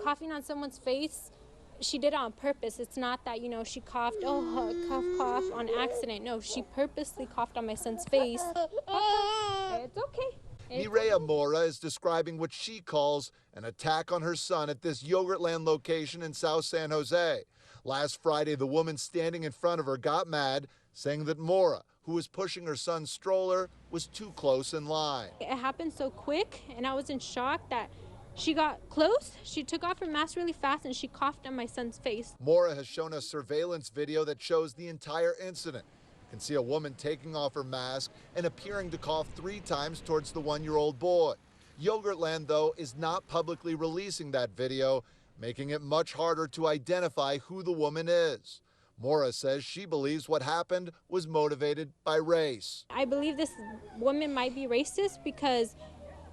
coughing on someone's face, she did it on purpose. It's not that, she coughed, cough on accident. No, she purposely coughed on my son's face. It's okay. MIREYA MORA is describing what she calls an attack on her son at this Yogurtland location in South San Jose. Last Friday, the woman standing in front of her got mad, saying that MORA, who was pushing her son's stroller, was too close in line. It happened so quick, and I was in shock that she got close, she took off her mask really fast, and she coughed on my son's face. MORA has shown us surveillance video that shows the entire incident. You can see a woman taking off her mask and appearing to cough 3 times towards the 1-year-old boy. Yogurtland, though, is not publicly releasing that video, making it much harder to identify who the woman is. MORA says she believes what happened was motivated by race. I believe this woman might be racist because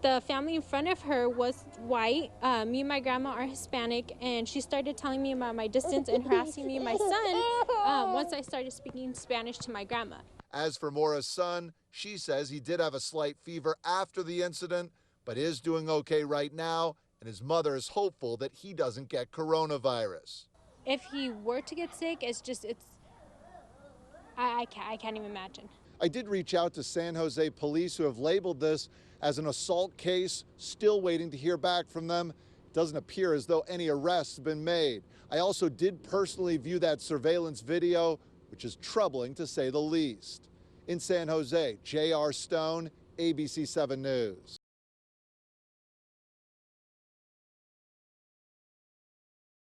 the family in front of her was white. Me and my grandma are Hispanic, and she started telling me about my distance and harassing me and my son once I started speaking Spanish to my grandma. As for MORA's son, she says he did have a slight fever after the incident, but is doing okay right now, and his mother is hopeful that he doesn't get coronavirus. If he were to get sick, I can't even imagine. I did reach out to San Jose police, who have labeled this as an assault case, still waiting to hear back from them. It doesn't appear as though any arrests have been made. I also did personally view that surveillance video, which is troubling to say the least. In San Jose, J.R. Stone, ABC 7 News.